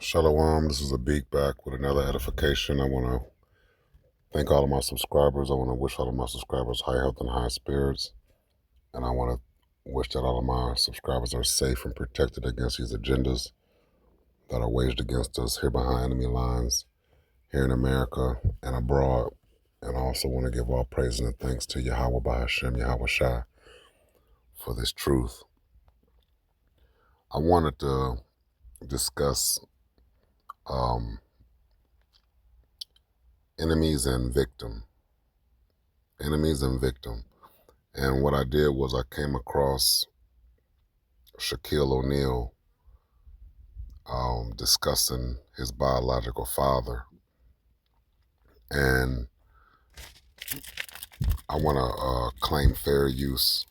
Shalom, this is a beat back with another edification. I want to thank all of my subscribers. I want to wish all of my subscribers high health and high spirits. And I want to wish that all of my subscribers are safe and protected against these agendas that are waged against us here behind enemy lines, here in America and abroad. And I also want to give all praise and thanks to Yahweh Bahashem, Yahweh Shai, for this truth. I wanted to discuss enemies and victim. Enemies and victim. And what I did was I came across Shaquille O'Neal discussing his biological father. And I want to claim fair use.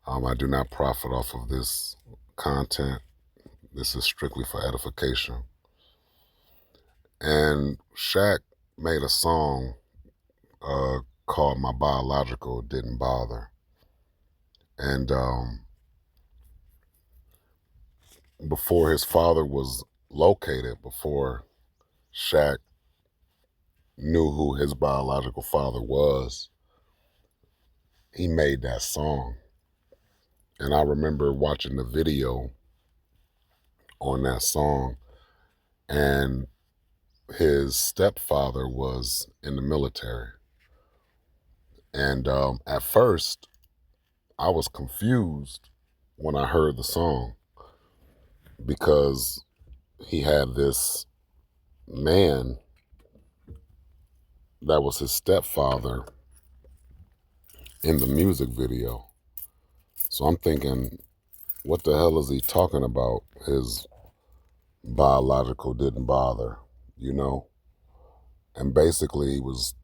I do not profit off of this content. This is strictly for edification. And Shaq made a song called My Biological Didn't Bother. And before his father was located, before Shaq knew who his biological father was, he made that song. And I remember watching the video on that song, and his stepfather was in the military. And at first, I was confused when I heard the song because he had this man that was his stepfather in the music video. So I'm thinking, what the hell is he talking about? His biological didn't bother, you know? And basically he was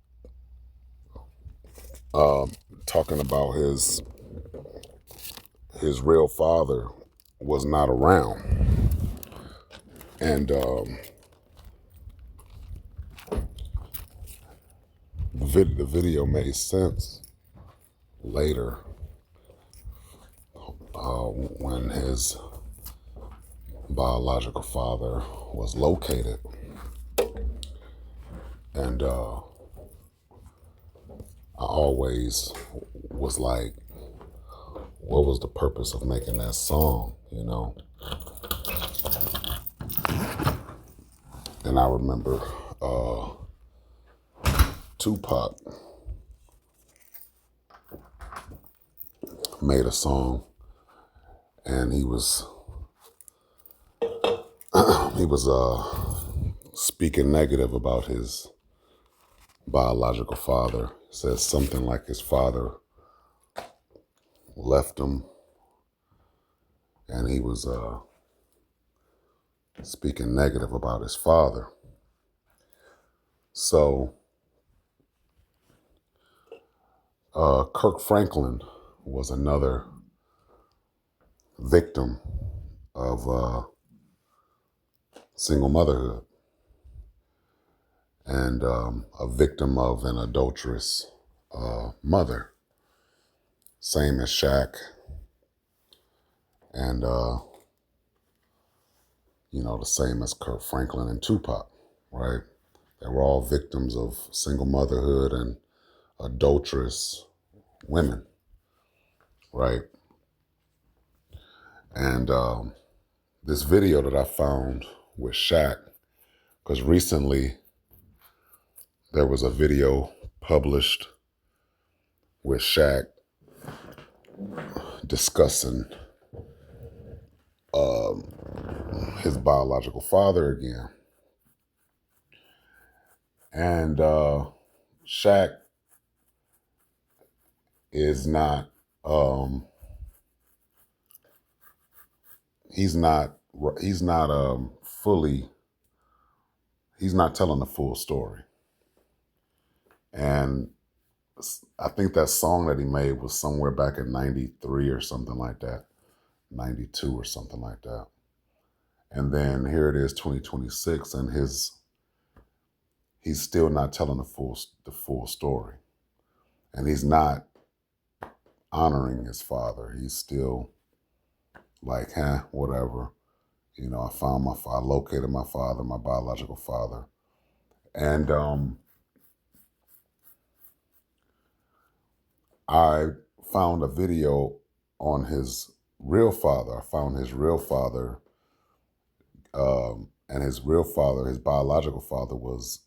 talking about his real father was not around. And the video made sense later when his biological father was located. And I always was like, what was the purpose of making that song, you know? And I remember Tupac made a song, and he was speaking negative about his biological father. Says something like his father left him, and he was speaking negative about his father. So Kirk Franklin was another victim of single motherhood, and a victim of an adulterous mother, same as Shaq, and the same as Kirk Franklin and Tupac, right? They were all victims of single motherhood and adulterous women, right? And this video that I found with Shaq, because recently there was a video published with Shaq discussing his biological father again. And Shaq is not, he's not fully, he's not telling the full story. And I think that song that he made was somewhere back in 93 or something like that, 92 or something like that. And then here it is, 2026, and he's still not telling the full story. And he's not honoring his father. He's still like, whatever. I located my father, my biological father, and I found a video on his real father. I found his real father, and his real father, his biological father, was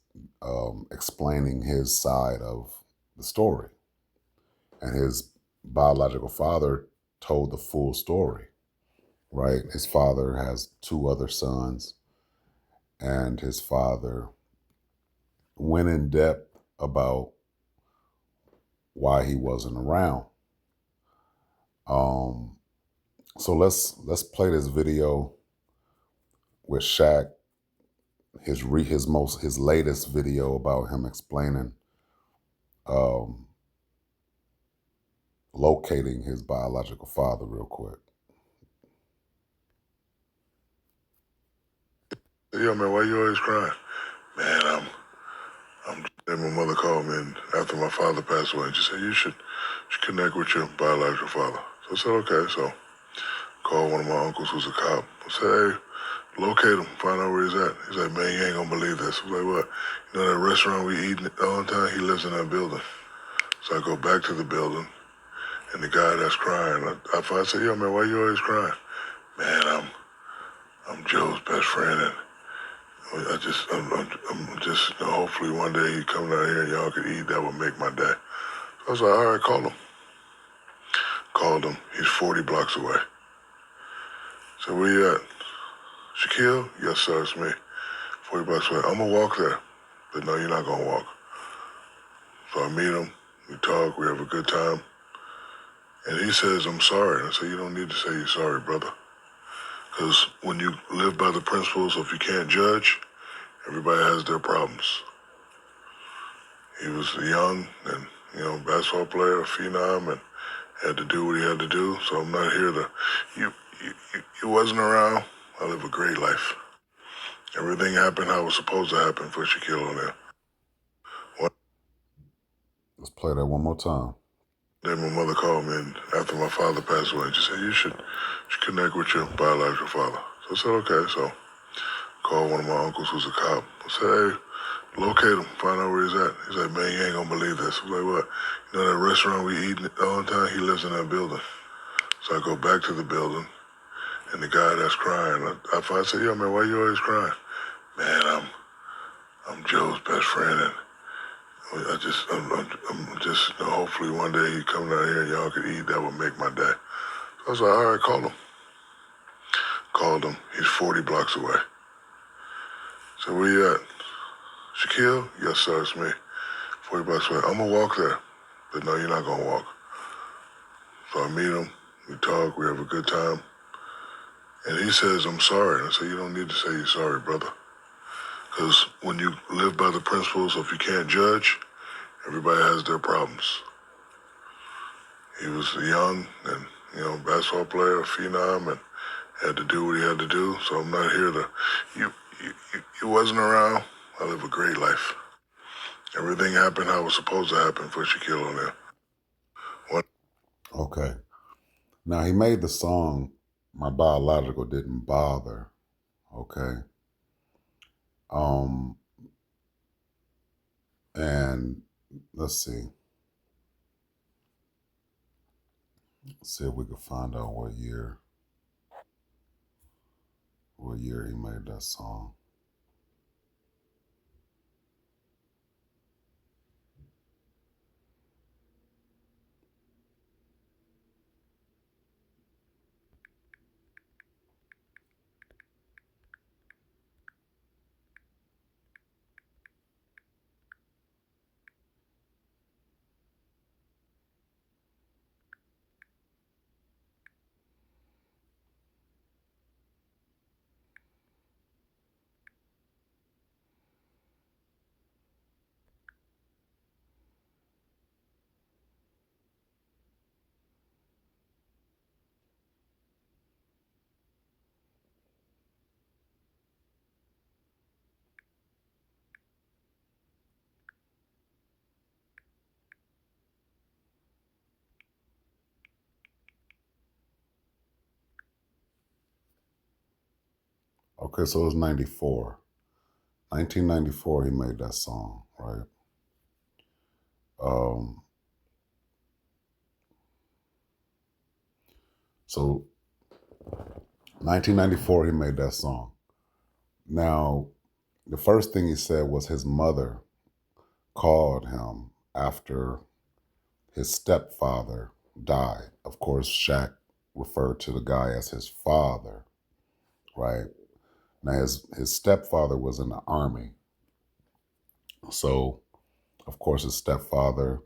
explaining his side of the story, and his biological father told the full story. Right, his father has two other sons, and his father went in depth about why he wasn't around. Um, so let's play this video with Shaq, his latest video about him explaining um, locating his biological father real quick. Yo, man, why you always crying? Man, and my mother called me and after my father passed away, and she said, you should connect with your biological father. So I said, okay. So called one of my uncles who's a cop. I said, hey, locate him, find out where he's at. He's like, man, you ain't gonna believe this. I was like, what? You know that restaurant we eat all the time? He lives in that building. So I go back to the building, and the guy that's crying, I said, yo, man, why you always crying? Man, I'm Joe's best friend, and I'm just, hopefully one day he come down here and y'all could eat. That would make my day. So I was like, all right, call him. Called him. He's 40 blocks away. So where you at? Shaquille? Yes, sir, it's me. 40 blocks away. I'm gonna walk there. But no, you're not gonna walk. So I meet him. We talk. We have a good time. And he says, I'm sorry. And I said, you don't need to say you're sorry, brother. Because when you live by the principles of you can't judge, everybody has their problems. He was young and, basketball player, a phenom, and had to do what he had to do. So I'm not here to, you wasn't around. I live a great life. Everything happened how it was supposed to happen for Shaquille O'Neal. Let's play that one more time. Then my mother called me and after my father passed away, she said, you should connect with your biological father. So I said, okay. So called one of my uncles who's a cop. I said, hey, locate him, find out where he's at. He's like, man, you ain't gonna believe this. I was like, what? You know that restaurant we eat all the time? He lives in that building. So I go back to the building, and the guy that's crying, I said, yo, man, why you always crying? Man, I'm Joe's best friend, and I'm just, hopefully one day he come down here and y'all could eat. That would make my day. So I was like, all right, call him. Called him. He's 40 blocks away. So where you at? Shaquille? Yes, sir, it's me. 40 blocks away. I'm gonna walk there. But no, you're not gonna walk. So I meet him. We talk. We have a good time. And he says, I'm sorry. And I said, you don't need to say you're sorry, brother. Because when you live by the principles of you can't judge, everybody has their problems. He was young and, basketball player, a phenom, and had to do what he had to do. So I'm not here to, you wasn't around. I live a great life. Everything happened how it was supposed to happen for Shaquille O'Neal. Okay. Now he made the song "My Biological Didn't Bother." Okay. Um, and let's see. Let's see if we can find out what year he made that song. Okay, so it was 94. 1994, he made that song, right? Um, so 1994, he made that song. Now, the first thing he said was his mother called him after his stepfather died. Of course, Shaq referred to the guy as his father, right? Now, his stepfather was in the army. So, of course, his stepfather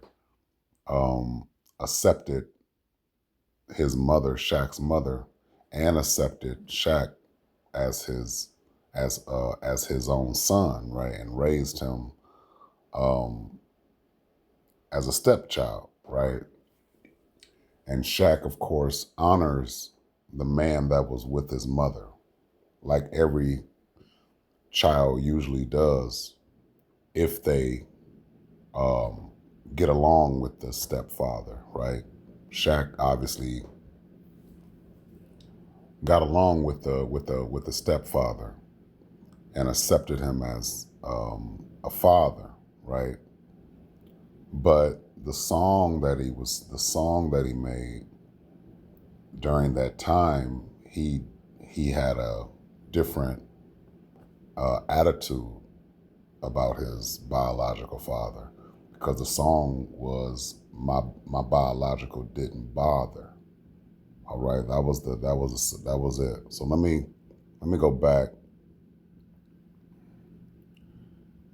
um, accepted his mother, Shaq's mother, and accepted Shaq as his own son, right, and raised him um, as a stepchild, right. And Shaq, of course, honors the man that was with his mother, like every child usually does if they um, get along with the stepfather, right? Shaq obviously got along with the stepfather and accepted him as a father, right? But the song that he made during that time, he had a different attitude about his biological father because the song was my biological didn't bother. All right, that was it. So let me go back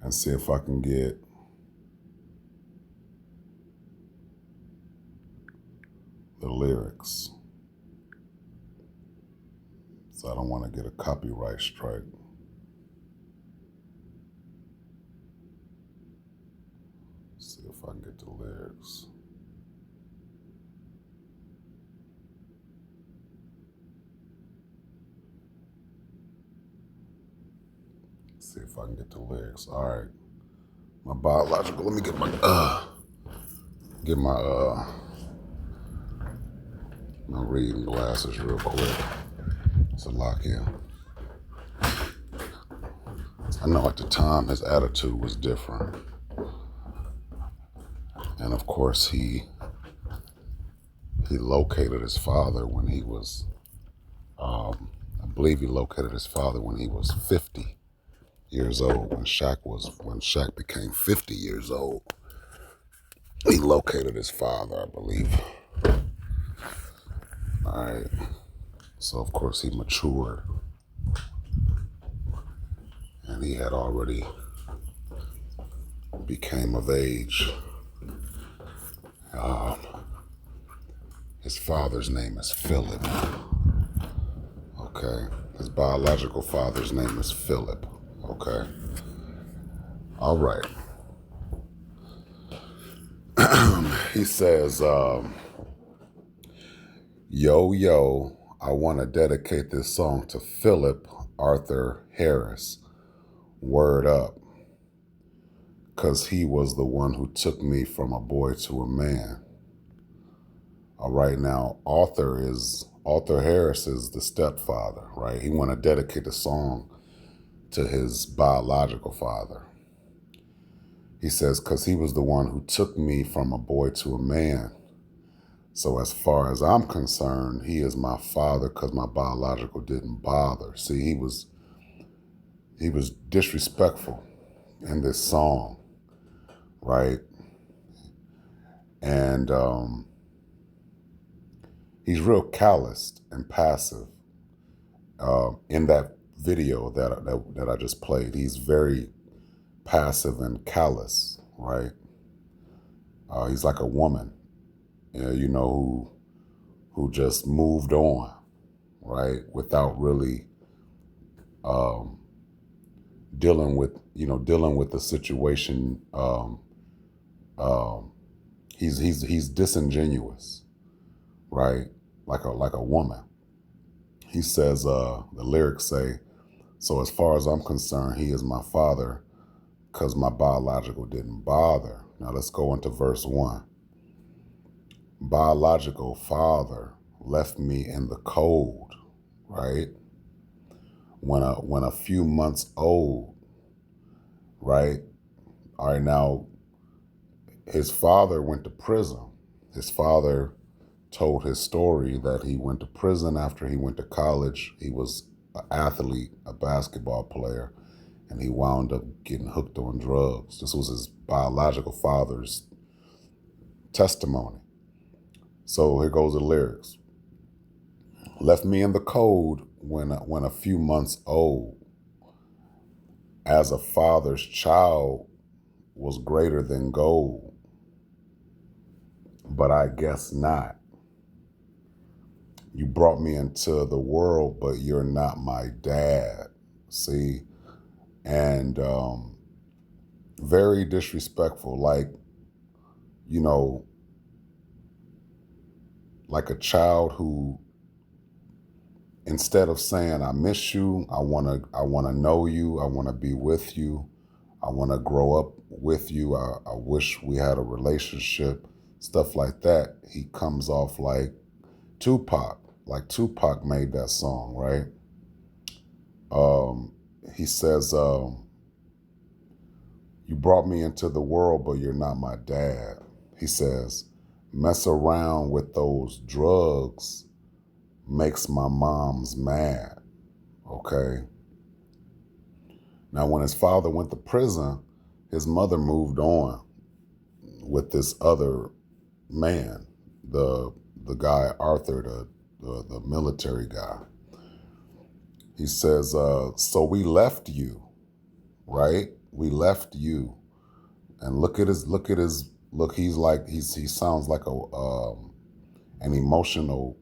and see if I can get the lyrics. So I don't want to get a copyright strike. See if I can get the lyrics. See if I can get the lyrics. All right. My biological. Let me get my reading glasses real quick. It's a lock in. I know at the time his attitude was different. And of course he located his father when he was I believe he located his father when he was 50 years old. When Shaq became 50 years old, he located his father, I believe. All right. So of course he matured, and he had already became of age. His father's name is Philip. Okay. His biological father's name is Philip. Okay. All right. He says, yo, yo, I want to dedicate this song to Philip Arthur Harris. Word up. Because he was the one who took me from a boy to a man. All right, now Arthur Harris is the stepfather, right? He want to dedicate the song to his biological father. He says, because he was the one who took me from a boy to a man. So as far as I'm concerned, he is my father because my biological didn't bother. See, he was disrespectful in this song, right? And he's real calloused and passive in that video that I just played. He's very passive and callous, right? He's like a woman, who just moved on, right, without really dealing with the situation. He's disingenuous, right, like a woman. He says the lyrics say, so as far as I'm concerned, he is my father because my biological didn't bother. Now let's go into verse 1. Biological father left me in the cold, right? when a few months old, right? All right, now his father went to prison. His father told his story that he went to prison after he went to college. He was an athlete, a basketball player, and he wound up getting hooked on drugs. This was his biological father's testimony. So here goes the lyrics. Left me in the cold when a few months old. As a father's child was greater than gold, but I guess not. You brought me into the world, but you're not my dad. See? And very disrespectful, like, you know, like a child who, instead of saying, I miss you, I wanna know you, I wanna be with you, I wanna grow up with you, I wish we had a relationship, stuff like that, he comes off like Tupac made that song, right? He says, you brought me into the world, but you're not my dad. He says, mess around with those drugs makes my mom's mad. Okay. Now, when his father went to prison, his mother moved on with this other man, the guy Arthur, the military guy. He says, so we left you, right? We left you. And look, he sounds like an emotional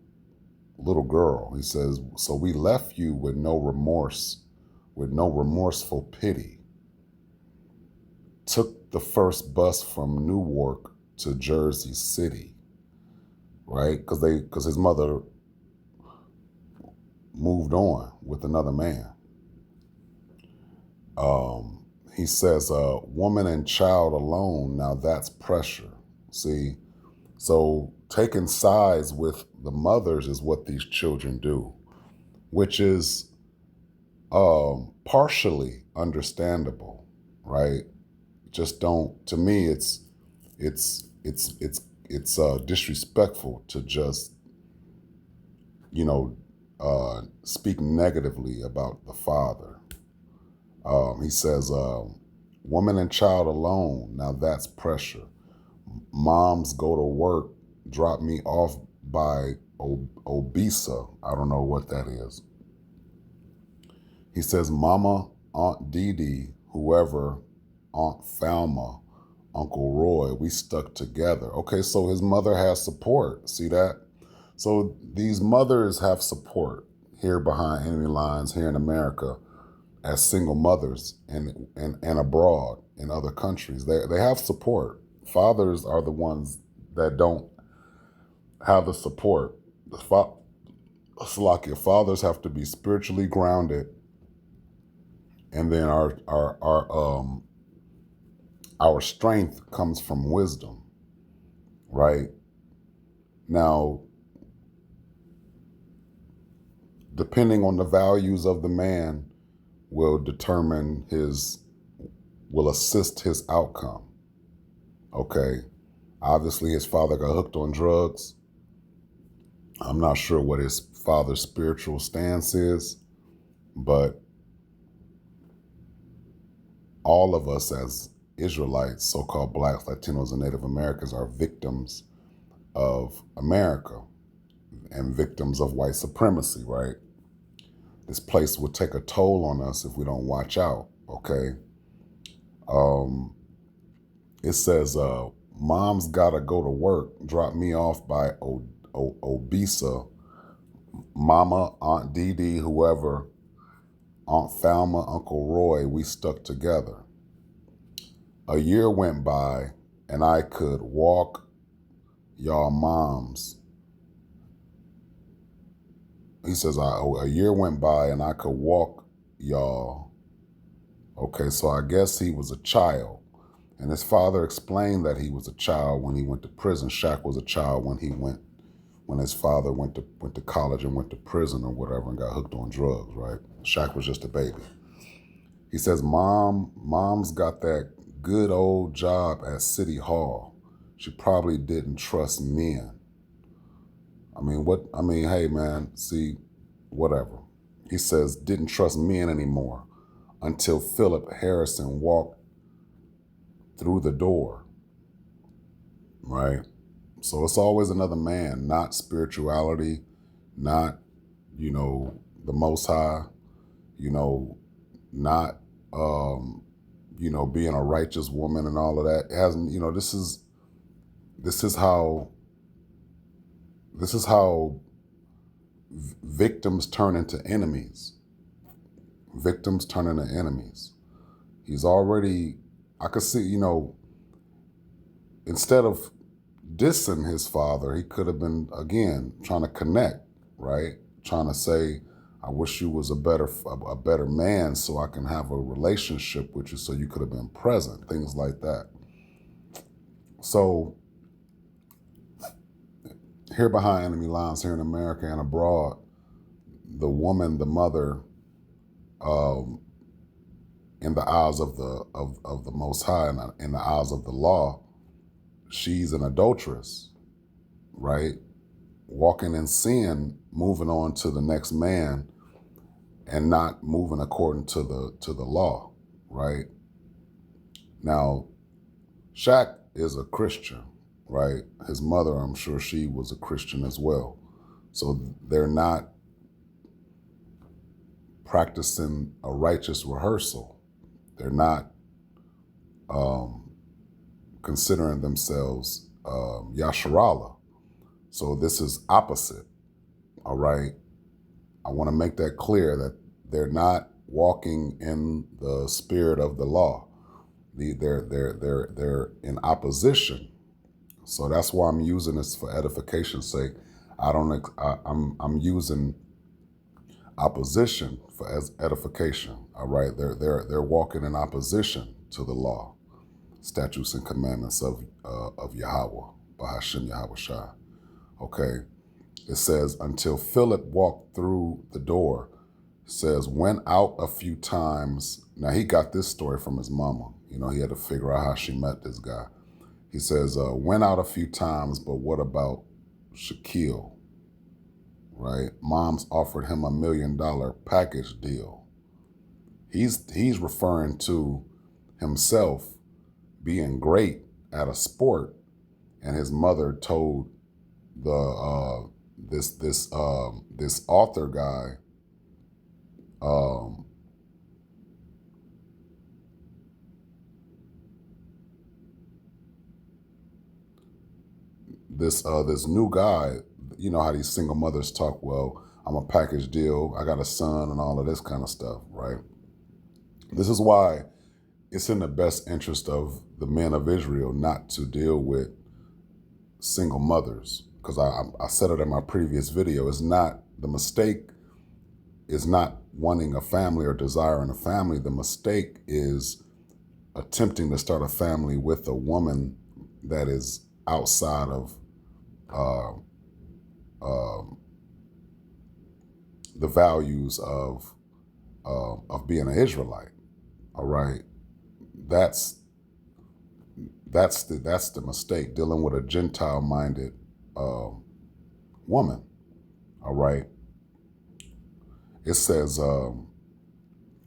little girl. He says, so we left you with no remorse, with no remorseful pity. Took the first bus from Newark to Jersey City, right? Because his mother moved on with another man. He says, woman and child alone, now that's pressure. See? So taking sides with the mothers is what these children do, which is partially understandable, right? Just don't. To me, it's disrespectful to just speak negatively about the father. He says, woman and child alone, now that's pressure. Moms go to work, drop me off by Obisa. I don't know what that is. He says, Mama, Aunt Dee Dee, whoever, Aunt Falma, Uncle Roy, we stuck together. Okay, so his mother has support. See that? So these mothers have support here behind enemy lines here in America as single mothers and abroad in other countries. They have support. Fathers are the ones that don't have the support. Fathers have to be spiritually grounded, and then our strength comes from wisdom, right? Now, depending on the values of the man will assist his outcome. Okay. Obviously, his father got hooked on drugs. I'm not sure what his father's spiritual stance is, but all of us as Israelites, so-called Blacks, Latinos, and Native Americans are victims of America and victims of white supremacy, right? This place will take a toll on us if we don't watch out, okay? It says, mom's gotta go to work, drop me off by Obisa, Mama, Aunt Dee Dee, whoever, Aunt Falma, Uncle Roy, we stuck together. A year went by and I could walk y'all moms. He says, a year went by and I could walk y'all. Okay, so I guess he was a child. And his father explained that he was a child when he went to prison. Shaq was a child when he went when his father went to college and went to prison or whatever and got hooked on drugs, right? Shaq was just a baby. He says, Mom's got that good old job at City Hall. She probably didn't trust men. Hey man, see, whatever. He says, didn't trust men anymore until Philip Harrison walked through the door, right? So it's always another man, not spirituality, not, the Most High, not, being a righteous woman and all of that. It hasn't, this is how victims turn into enemies. Victims turn into enemies. He's already, I could see, instead of dissing his father, he could have been, again, trying to connect, right? Trying to say, I wish you was a better man so I can have a relationship with you, so you could have been present, things like that. So here behind enemy lines here in America and abroad, the woman, the mother, in the eyes of the Most High and in the eyes of the law, she's an adulteress, right? Walking in sin, moving on to the next man, and not moving according to the law, right? Now, Shaq is a Christian, right? His mother, I'm sure she was a Christian as well. So they're not practicing a righteous rehearsal. They're not considering themselves Yasharala. So this is opposite, all right? I want to make that clear that they're not walking in the spirit of the law. They're in opposition. So that's why I'm using this for edification's sake. I'm using opposition for edification. All right, they're walking in opposition to the law, statutes and commandments of Yahweh, Bahashim Yahweh Shai. Okay, it says until Philip walked through the door. It says went out a few times. Now he got this story from his mama. He had to figure out how she met this guy. He says went out a few times, but what about Shaquille? Right? Mom's offered him $1 million package deal. He's referring to himself being great at a sport, and his mother told the this author guy this new guy. You know how these single mothers talk, well, I'm a package deal, I got a son and all of this kind of stuff, right? This is why it's in the best interest of the men of Israel not to deal with single mothers. Because I said it in my previous video, the mistake is not wanting a family or desiring a family. The mistake is attempting to start a family with a woman that is outside of the values of being an Israelite. All right, that's the mistake, dealing with a Gentile-minded woman. All right, it says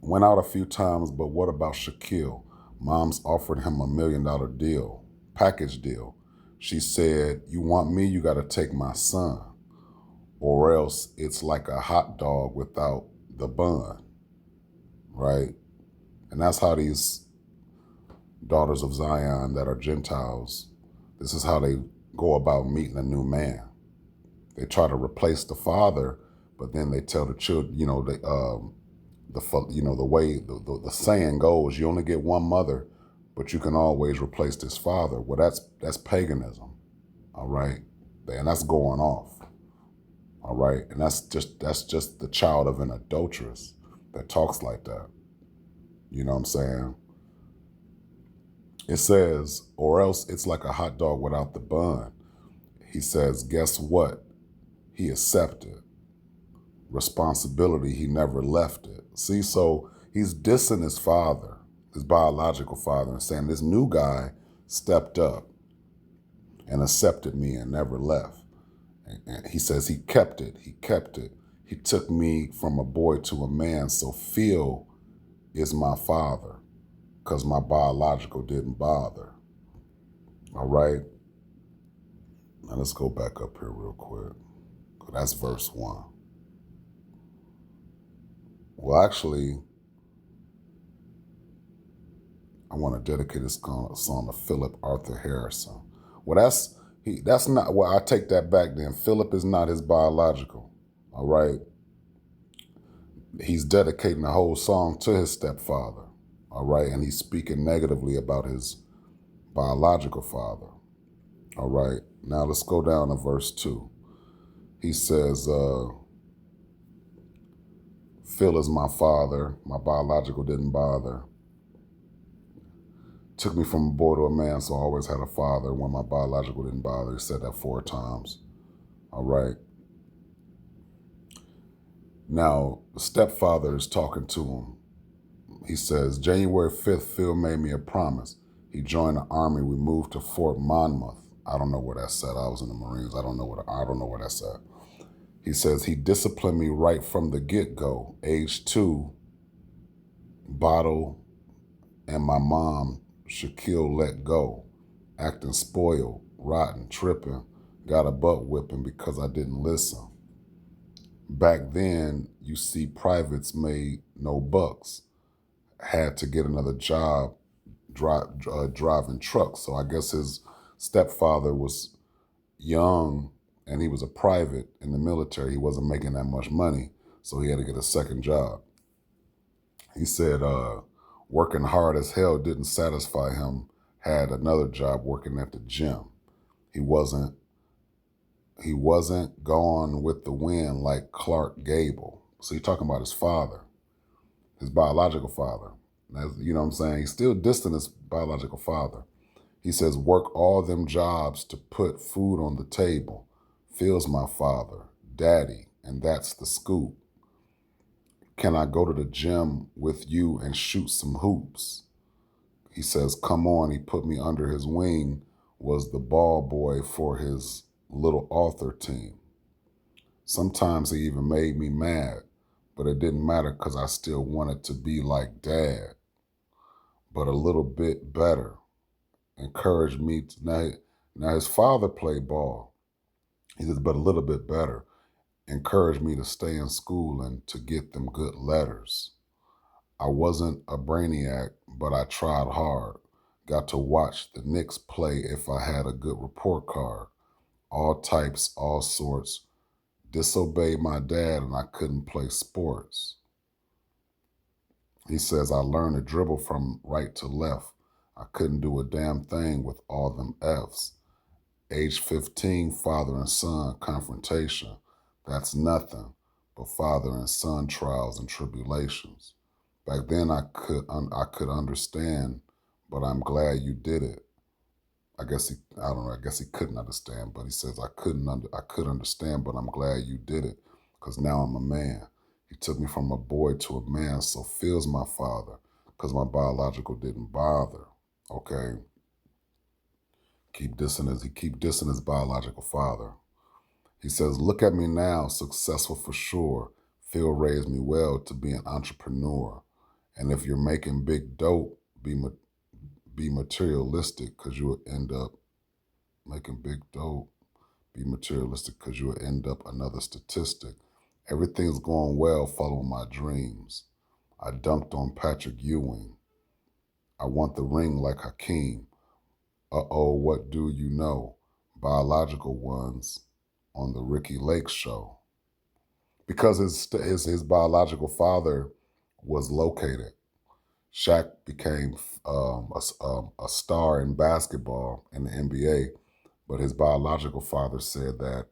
went out a few times, but what about Shaquille? Mom's offered him $1 million deal, package deal. She said, you want me, you got to take my son, or else it's like a hot dog without the bun, right? And that's how these daughters of Zion that are Gentiles, this is how they go about meeting a new man. They try to replace the father, but then they tell the children, the way the saying goes, you only get one mother, but you can always replace this father. Well, that's paganism, all right? And that's going off. All right, and that's just the child of an adulteress that talks like that. You know what I'm saying? It says, or else it's like a hot dog without the bun. He says, guess what? he accepted. Responsibility, he never left it. See, so he's dissing his father, his biological father, and saying this new guy stepped up and accepted me and never left. And he says he kept it. He kept it. He took me from a boy to a man. So Phil is my father because my biological didn't bother. All right. Now let's go back up here real quick. That's verse 1. Well, actually, I want to dedicate this song to Philip Arthur Harrison. Well, that's not, well, I take that back then. Philip is not his biological. All right. He's dedicating the whole song to his stepfather. All right. And he's speaking negatively about his biological father. All right. Now let's go down to verse 2. He says, Phil is my father. My biological didn't bother. Took me from a boy to a man, so I always had a father. When my biological didn't bother. He said that 4 times. All right. Now, the stepfather is talking to him. He says, January 5th, Phil made me a promise. He joined the army. We moved to Fort Monmouth. I don't know where that's at. I was in the Marines. I don't know where that's at. He says, he disciplined me right from the get-go. Age 2, bottle, and my mom, Shaquille, let go. Acting spoiled, rotten, tripping. Got a butt whipping because I didn't listen. Back then, you see privates made no bucks. Had to get another job driving trucks. So I guess his stepfather was young and he was a private in the military. He wasn't making that much money, so he had to get a second job. He said working hard as hell didn't satisfy him. Had another job working at the gym. He wasn't gone with the wind like Clark Gable. So he's talking about his father, his biological father. You know what I'm saying? He's still distant his biological father. He says, work all them jobs to put food on the table. Phil's my father, daddy, and that's the scoop. Can I go to the gym with you and shoot some hoops? He says, come on. He put me under his wing, was the ball boy for his little Arthur team. Sometimes he even made me mad, but it didn't matter because I still wanted to be like dad, but a little bit better. Encouraged me to, now his father played ball. He says, but a little bit better. Encouraged me to stay in school and to get them good letters. I wasn't a brainiac, but I tried hard. Got to watch the Knicks play if I had a good report card. All types, all sorts. Disobeyed my dad and I couldn't play sports. He says, I learned to dribble from right to left. I couldn't do a damn thing with all them F's. Age 15, father and son confrontation. That's nothing but father and son trials and tribulations. Back then I could understand, but I'm glad you did it. I guess he couldn't understand, but he says I could understand, but I'm glad you did it because now I'm a man. He took me from a boy to a man, so Phil's my father because my biological didn't bother. Okay. Keep dissing his biological father. He says, look at me now, successful for sure. Phil raised me well to be an entrepreneur. And if you're making big dope, be materialistic because you'll end up making big dope. Be materialistic because you'll end up another statistic. Everything's going well following my dreams. I dunked on Patrick Ewing. I want the ring like Hakeem. Uh-oh, what do you know? Biological ones on the Ricky Lake show. Because his biological father was located. Shaq became a star in basketball in the NBA, but his biological father said that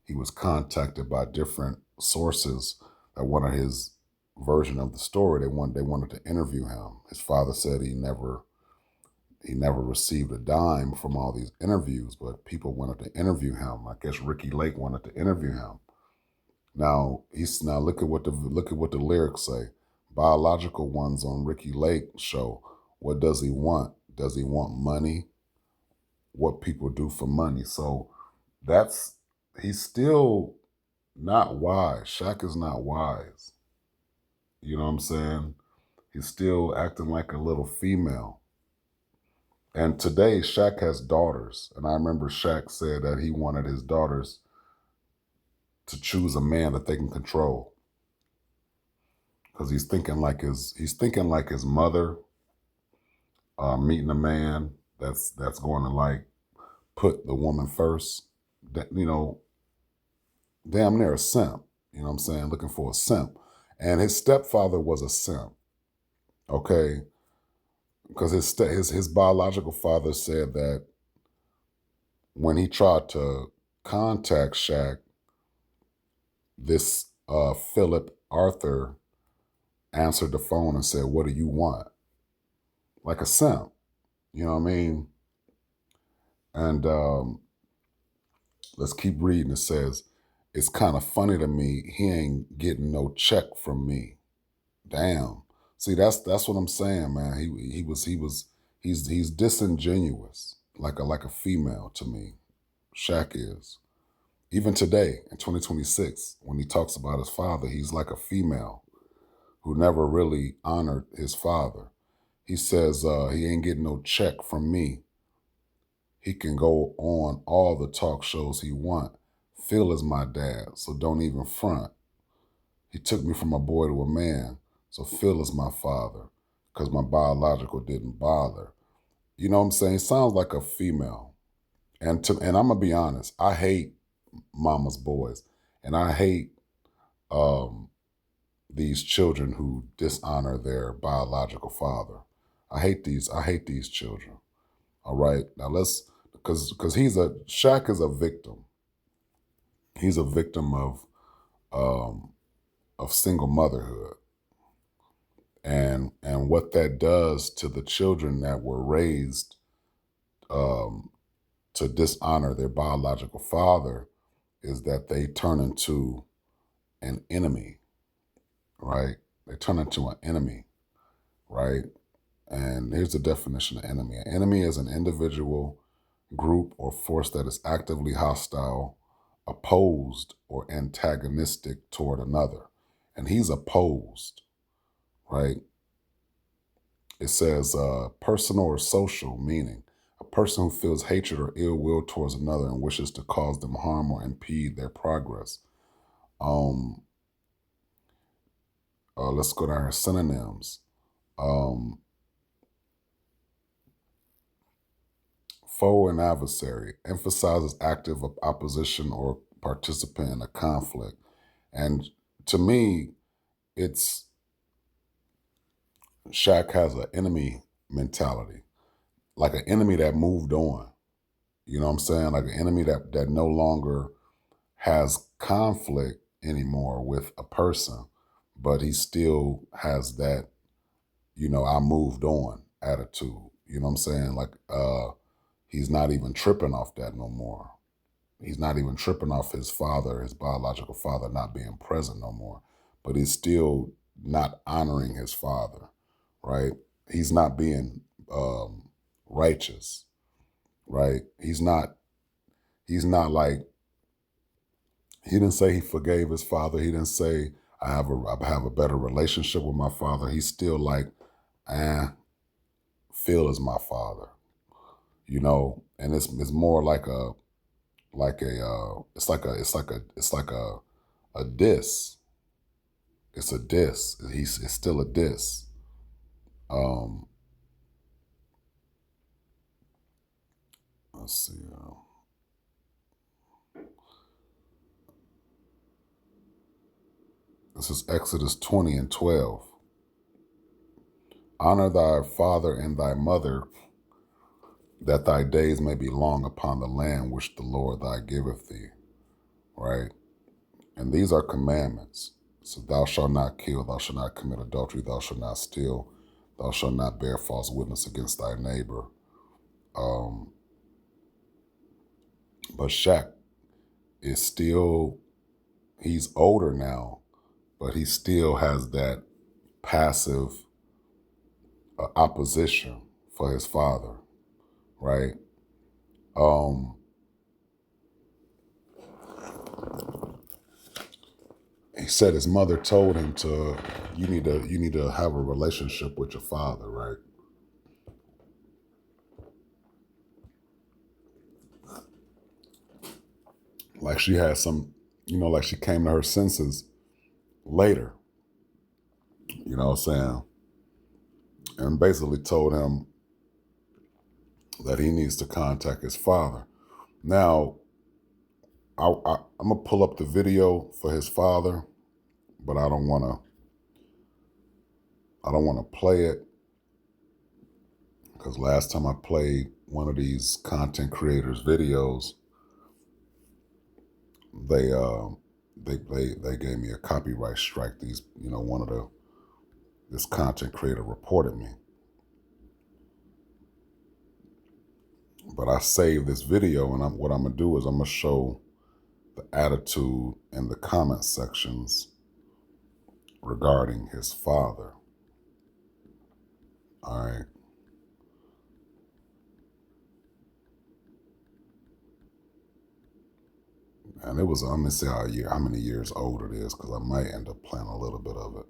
he was contacted by different sources that wanted his version of the story. They wanted to interview him. His father said he never he never received a dime from all these interviews, but people wanted to interview him. I guess Ricky Lake wanted to interview him. Now look at what the lyrics say. Biological ones on Ricky Lake show. What does he want? Does he want money? What people do for money? So he's still not wise. Shaq is not wise. You know what I'm saying? He's still acting like a little female. And today, Shaq has daughters. And I remember Shaq said that he wanted his daughters to choose a man that they can control. Because he's thinking like his mother, meeting a man that's going to like put the woman first. That, you know, damn near a simp. You know what I'm saying? Looking for a simp. And his stepfather was a simp. Okay. Because his biological father said that when he tried to contact Shaq, this Philip Arthur answered the phone and said, "What do you want?" Like a simp, you know what I mean? And let's keep reading. It says, "It's kind of funny to me. He ain't getting no check from me." Damn. See, that's what I'm saying, man. He's disingenuous, like a female to me. Shaq is. Even today, in 2026, when he talks about his father, he's like a female who never really honored his father. He says he ain't getting no check from me. He can go on all the talk shows he want. Phil is my dad, so don't even front. He took me from a boy to a man, so Phil is my father, because my biological didn't bother. You know what I'm saying? He sounds like a female. And I'm gonna be honest, I hate mama's boys. And I hate these children who dishonor their biological father. I hate these children. All right. Now because Shaq is a victim. He's a victim of single motherhood. And what that does to the children that were raised to dishonor their biological father is that they turn into an enemy, right? They turn into an enemy, right? And here's the definition of enemy. An enemy is an individual, group, or force that is actively hostile, opposed, or antagonistic toward another. And he's opposed, right? It says personal or social, meaning a person who feels hatred or ill will towards another and wishes to cause them harm or impede their progress. Let's go down here. Synonyms. Foe and adversary emphasizes active opposition or participant in a conflict. And to me, it's Shaq has an enemy mentality, like an enemy that moved on. You know what I'm saying? Like an enemy that no longer has conflict anymore with a person, but he still has that, I moved on attitude. You know what I'm saying? Like he's not even tripping off that no more. He's not even tripping off his father, his biological father, not being present no more. But he's still not honoring his father, right? He's not being righteous, right? He's not like, he didn't say he forgave his father. He didn't say I have a better relationship with my father. He's still like, Phil is my father, and it's more like a diss. It's a diss. It's still a diss. Let's see. This is Exodus 20 and 12. Honor thy father and thy mother, that thy days may be long upon the land which the Lord thy giveth thee. Right? And these are commandments. So thou shalt not kill, thou shalt not commit adultery, thou shalt not steal, thou shalt not bear false witness against thy neighbor. But Shaq is still, he's older now, but he still has that passive opposition for his father, right? He said his mother told him you need to have a relationship with your father, right? Like she had some, like she came to her senses later, you know what I'm saying? And basically told him that he needs to contact his father. Now, I'm gonna pull up the video for his father, but I don't wanna play it because last time I played one of these content creators' videos, they gave me a copyright strike. This content creator reported me. But I saved this video, and what I'm gonna do is I'm gonna show the attitude in the comment sections regarding his father. All right. And it was, I'm gonna see how many years old it is, because I might end up playing a little bit of it.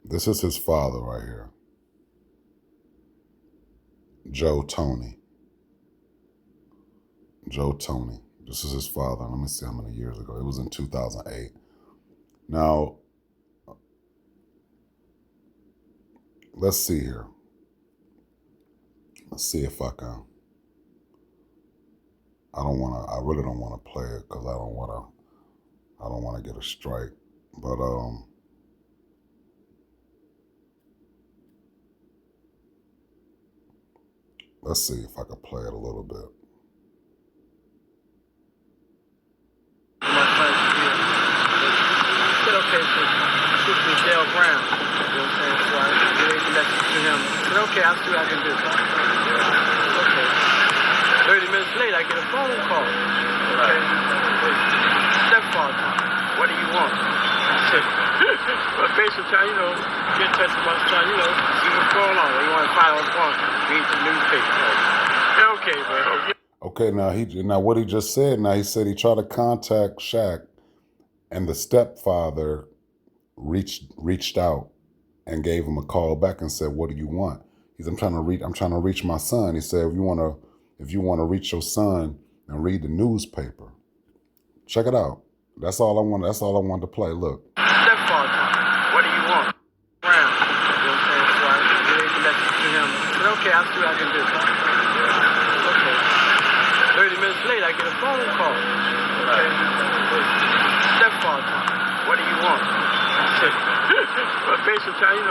This is his father right here, Joe Tony. Joe Tony. This is his father. Let me see how many years ago. It was in 2008. Now, let's see here. Let's see if I can. I really don't want to play it because I don't want to get a strike. But let's see if I can play it a little bit. Okay, so this is Dale Brown. You know what I'm saying? So I relayed the message to him. I said, okay, I'll see what I can do. Okay. 30 minutes later, I get a phone call. Okay. Stepfather, what do you want? I said, well, basically, trying, get in touch with my son, see what's going on. You want to file a warrant, read the newspaper. Okay, man. Okay, now what he just said, he said he tried to contact Shaq, and the stepfather reached out and gave him a call back and said, "What do you want?" He said, I'm trying to reach my son." He said, if you want to reach your son, and read the newspaper. Check it out. That's all I wanted to play. Look. Stepfather, what do you want? Brown. You know what I'm saying? So I relayed the message to him. I said, okay, I'll see what I can do. Okay. 30 minutes later, I get a phone call. Okay. Stepfather, what do you want? I said, well, basically, trying,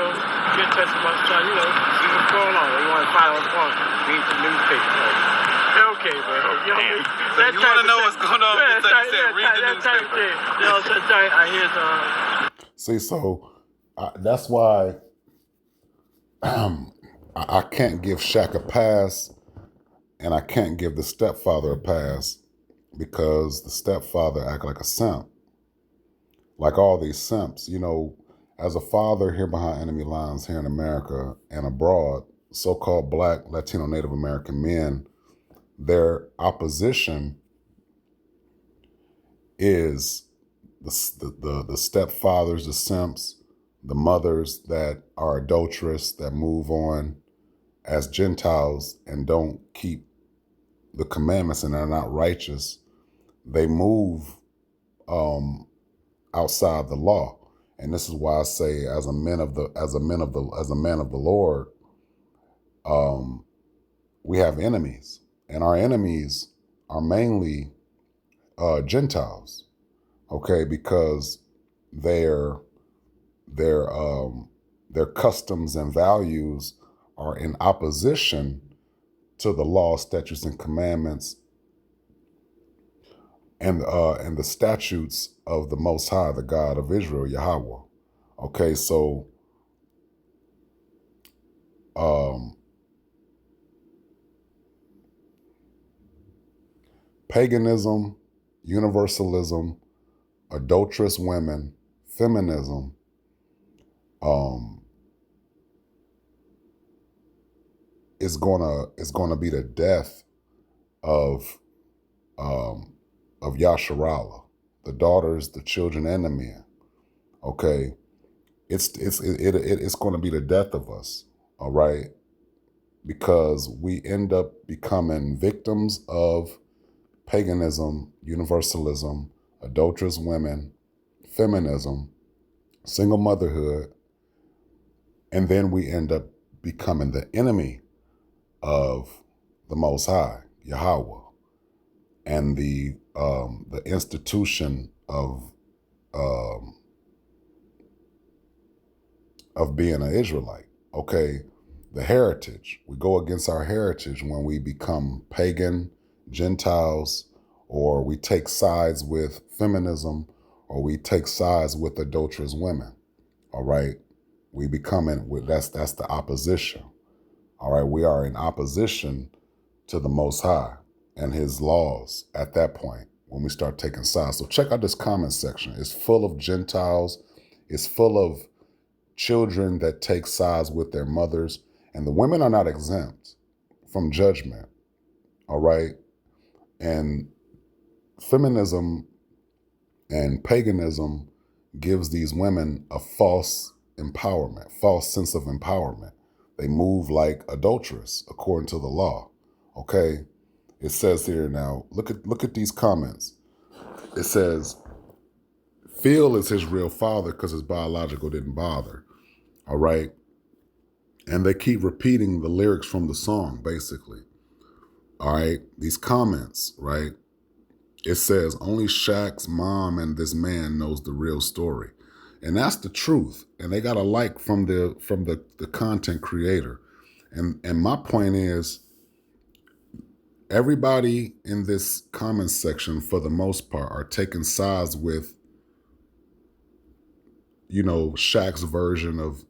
get in touch with my son, see what's going on. You want to file a warrant, read the newspaper. Okay, man. You want to know what's going on? Read the newspaper. Sometimes I hear See, so that's why I can't give Shaq a pass, and I can't give the stepfather a pass, because the stepfather act like a simp. Like all these simps, as a father here behind enemy lines here in America and abroad, so-called Black, Latino, Native American men, their opposition is the stepfathers, the simps, the mothers that are adulterous, that move on as Gentiles and don't keep the commandments and are not righteous. They move outside the law. And this is why I say, as a man of the Lord, we have enemies, and our enemies are mainly Gentiles. Okay, because their customs and values are in opposition to the law, statutes, and commandments, and the statutes of the Most High, the God of Israel, Yahweh. Okay, so paganism, universalism, adulterous women, feminism, is gonna be the death of Yasharala, the daughters, the children, and the men. Okay, it's going to be the death of us. All right, because we end up becoming victims of paganism, universalism, adulterous women, feminism, single motherhood, and then we end up becoming the enemy of the Most High, Yahweh, and the institution of being an Israelite. Okay, the heritage. We go against our heritage when we become pagan, Gentiles, or we take sides with feminism, or we take sides with adulterous women. All right, we becoming that's the opposition. All right, we are in opposition to the Most High and His laws at that point when we start taking sides. So check out this comment section. It's full of Gentiles. It's full of children that take sides with their mothers, and the women are not exempt from judgment. All right, and feminism and paganism gives these women a false empowerment, false sense of empowerment. They move like adulteress according to the law. Okay, it says here now. Look at these comments. It says, Phil is his real father because his biological didn't bother. All right, and they keep repeating the lyrics from the song basically. All right, these comments, right? It says only Shaq's mom and this man knows the real story. And that's the truth. And they got a like from the content creator. And my point is, everybody in this comment section, for the most part, are taking sides with, Shaq's version of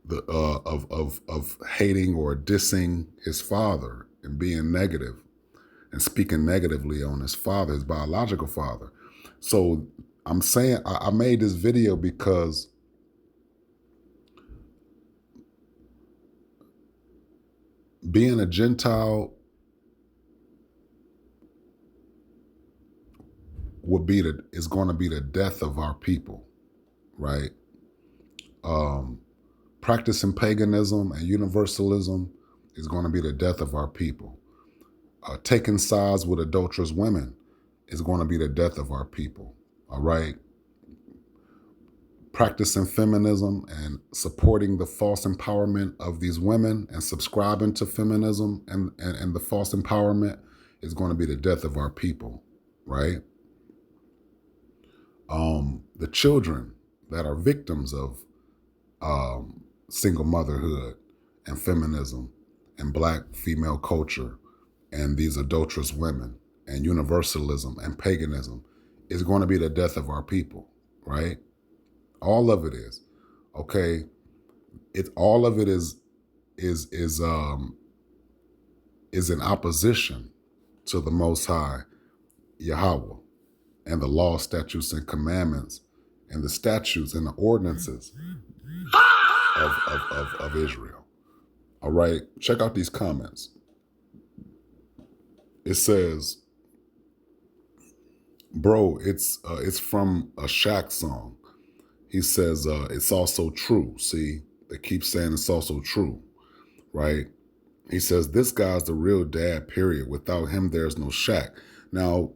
the of hating or dissing his father and being negative and speaking negatively on his father, his biological father. So I'm saying I made this video because being a Gentile is going to be the death of our people, right? Practicing paganism and universalism is going to be the death of our people. Taking sides with adulterous women is going to be the death of our people, all right? Practicing feminism and supporting the false empowerment of these women and subscribing to feminism and the false empowerment is going to be the death of our people, right? The children that are victims of single motherhood and feminism and Black female culture and these adulterous women and universalism and paganism is going to be the death of our people, right? All of it is, okay? All of it is in opposition to the Most High Yahweh and the law, statutes, and commandments and the statutes and the ordinances of Israel. All right, check out these comments. It says, bro, it's from a Shaq song. He says, it's also true. See, they keep saying it's also true, right? He says, this guy's the real dad, period. Without him, there's no Shaq. Now,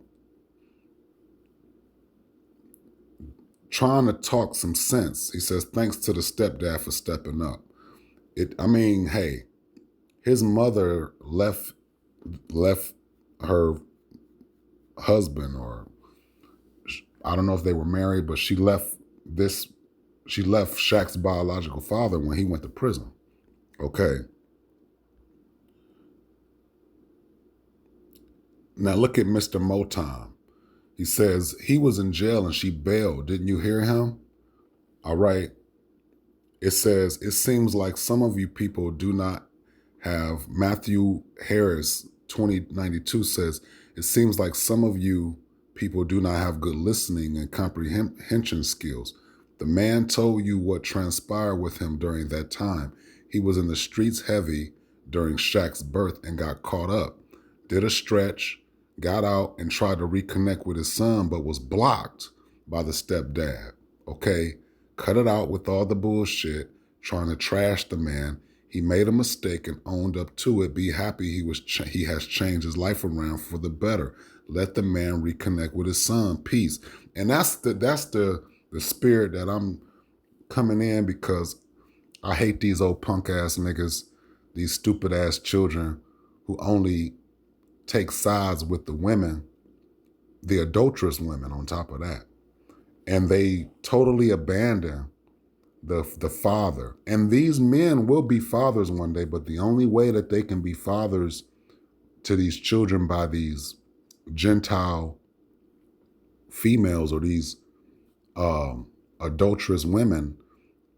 trying to talk some sense, he says, thanks to the stepdad for stepping up. Hey, his mother left her husband, or I don't know if they were married, but she left Shaq's biological father when he went to prison. Okay. Now look at Mr. Motown. He says he was in jail and she bailed. Didn't you hear him? All right. It says, it seems like some of you people do not have Matthew Harris 2092 says, it seems like some of you people do not have good listening and comprehension skills. The man told you what transpired with him during that time. He was in the streets heavy during Shaq's birth and got caught up. Did a stretch, got out and tried to reconnect with his son, but was blocked by the stepdad. Okay, cut it out with all the bullshit, trying to trash the man. He made a mistake and owned up to it. Be happy he has changed his life around for the better. Let the man reconnect with his son. Peace. And that's the spirit that I'm coming in, because I hate these old punk ass niggas, these stupid ass children who only take sides with the women, the adulterous women on top of that. And they totally abandon the father. And these men will be fathers one day, but the only way that they can be fathers to these children by these Gentile females or these adulterous women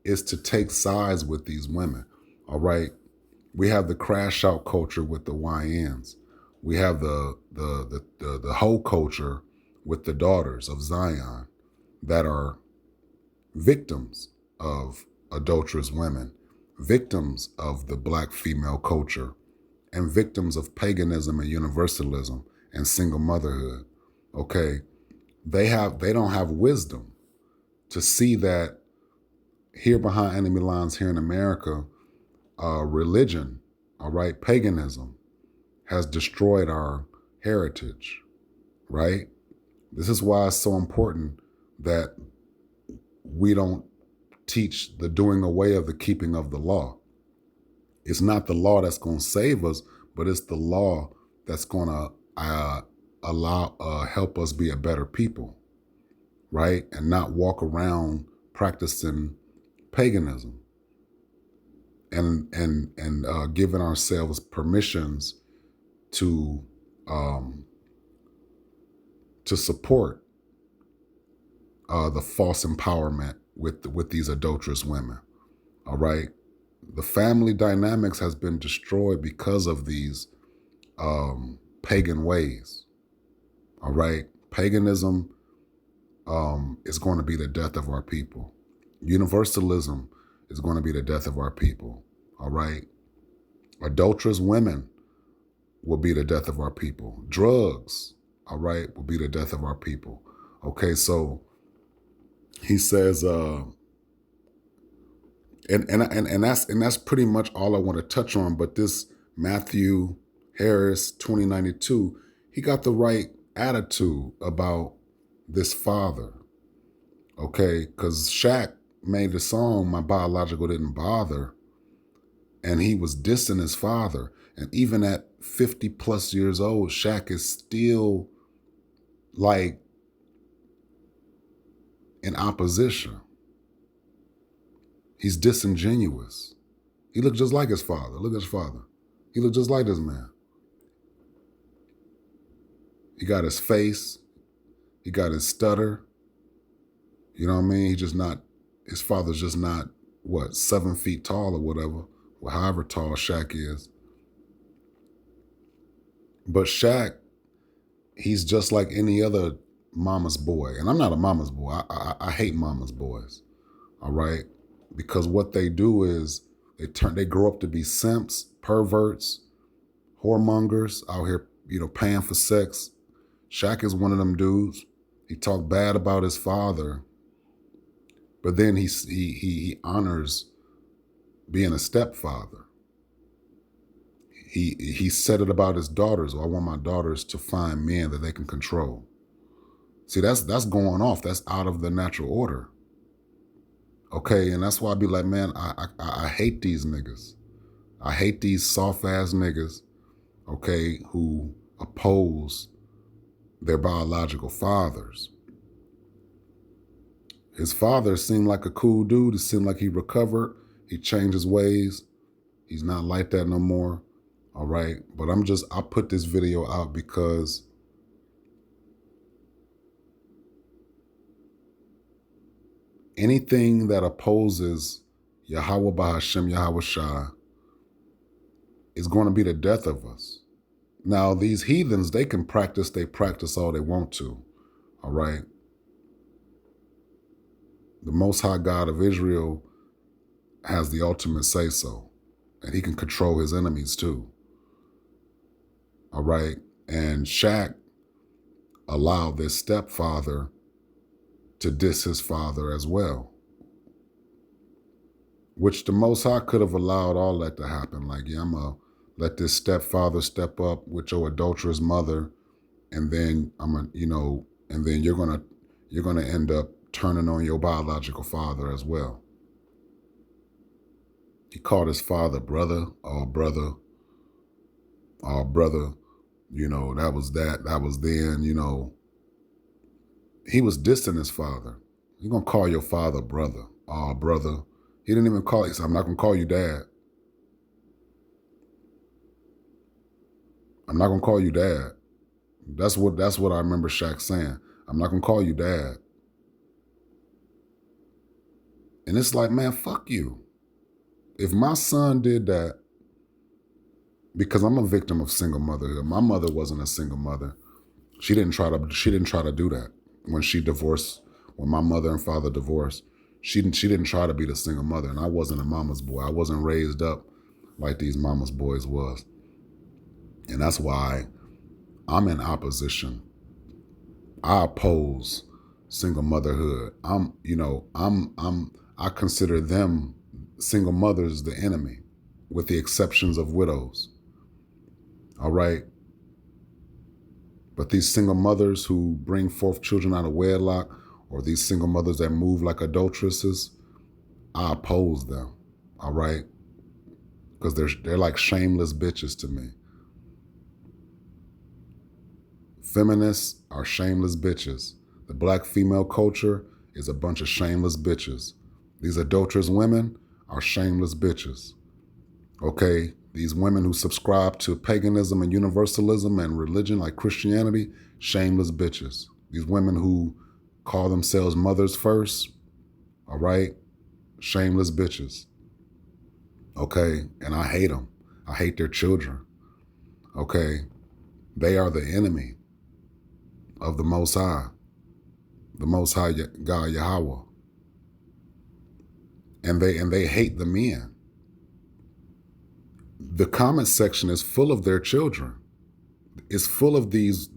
is to take sides with these women. All right. We have the crash out culture with the YNs. We have the hoe culture with the daughters of Zion that are victims of adulterous women, victims of the black female culture, and victims of paganism and universalism and single motherhood. Okay. They don't have wisdom to see that here behind enemy lines here in America, religion, all right, paganism has destroyed our heritage, right? This is why it's so important that we don't teach the doing away of the keeping of the law. It's not the law that's going to save us, but it's the law that's going to help us be a better people, right? And not walk around practicing paganism and giving ourselves permissions to support the false empowerment with these adulterous women. All right, the family dynamics has been destroyed because of these pagan ways. All right, paganism is going to be the death of our people. Universalism is going to be the death of our people. All right, adulterous women will be the death of our people. Drugs, all right, will be the death of our people. Okay, so he says, and that's pretty much all I want to touch on. But this Matthew Harris 2092, he got the right attitude about this father. Okay, because Shaq made the song "My Biological Didn't Bother," and he was dissing his father. And even at 50 plus years old, Shaq is still like in opposition. He's disingenuous. He looked just like his father. Look at his father. He looked just like this man. He got his face. He got his stutter. You know what I mean? His father's just not, 7 feet tall or whatever, or however tall Shaq is. But Shaq, he's just like any other mama's boy. And I'm not a mama's boy. I hate mama's boys. All right? Because what they do is they grow up to be simps, perverts, whoremongers out here, paying for sex. Shaq is one of them dudes. He talked bad about his father, but then he honors being a stepfather. He said it about his daughters. I want my daughters to find men that they can control. See, that's going off. That's out of the natural order. Okay, and that's why I be like, man, I hate these niggas. I hate these soft ass niggas, okay, who oppose their biological fathers. His father seemed like a cool dude. It seemed like he recovered. He changed his ways. He's not like that no more. All right. But I put this video out because anything that opposes Yahweh Bahashem Yahweh Shah is going to be the death of us. Now, these heathens, they can practice all they want to, all right? The Most High God of Israel has the ultimate say-so, and he can control his enemies too, all right? And Shaq allowed this stepfather to diss his father as well, which the Most High could have allowed all that to happen. Like, yeah, I'm going to let this stepfather step up with your adulterous mother, and then and then you're gonna end up turning on your biological father as well. He called his father brother, oh brother, oh brother. That was then, he was dissing his father. You're gonna call your father brother, oh brother. He didn't even call, he said, I'm not gonna call you dad. I'm not gonna call you dad. That's what I remember Shaq saying. I'm not gonna call you dad. And it's like, man, fuck you. If my son did that, because I'm a victim of single motherhood. My mother wasn't a single mother. She didn't try to do that when she divorced. When my mother and father divorced, she didn't try to be the single mother. And I wasn't a mama's boy. I wasn't raised up like these mama's boys was. And that's why I'm in opposition. I oppose single motherhood. I consider them, single mothers, the enemy, with the exceptions of widows. All right? But these single mothers who bring forth children out of wedlock, or these single mothers that move like adulteresses, I oppose them. All right? Because they're like shameless bitches to me. Feminists are shameless bitches. The black female culture is a bunch of shameless bitches. These adulterous women are shameless bitches. Okay? These women who subscribe to paganism and universalism and religion like Christianity, shameless bitches. These women who call themselves mothers first, all right? Shameless bitches. Okay? And I hate them. I hate their children. Okay? They are the enemy of the Most High God Yahweh. And they hate the men. The comment section is full of their children. It's full of these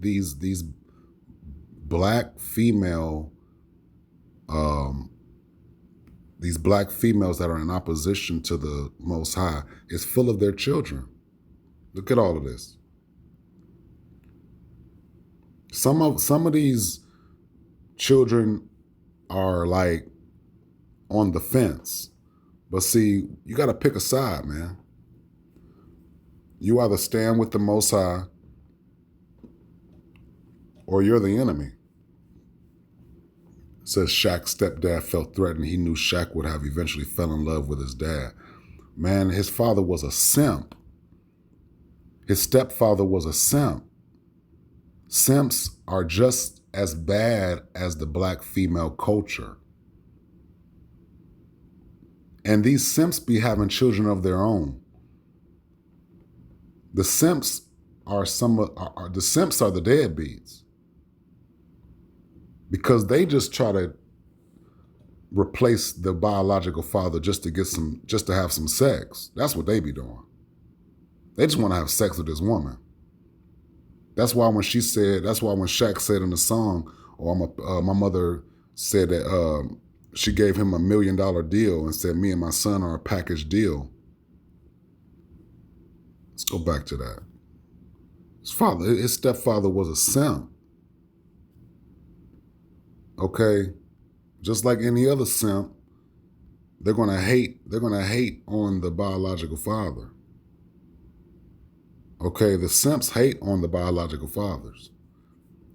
black female, these black females that are in opposition to the Most High. It's full of their children. Look at all of this. Some of these children are like on the fence. But see, you got to pick a side, man. You either stand with the Most High or you're the enemy. It says Shaq's stepdad felt threatened. He knew Shaq would have eventually fell in love with his dad. Man, his father was a simp. His stepfather was a simp. Simps are just as bad as the black female culture. And these simps be having children of their own. The simps are the deadbeats, because they just try to replace the biological father just to have some sex. That's what they be doing. They just want to have sex with this woman. That's why when Shaq said in the song, my mother said that she gave him $1 million deal and said, me and my son are a package deal. Let's go back to that. His stepfather was a simp. Okay? Just like any other simp, they're gonna hate on the biological father. Okay, the simps hate on the biological fathers.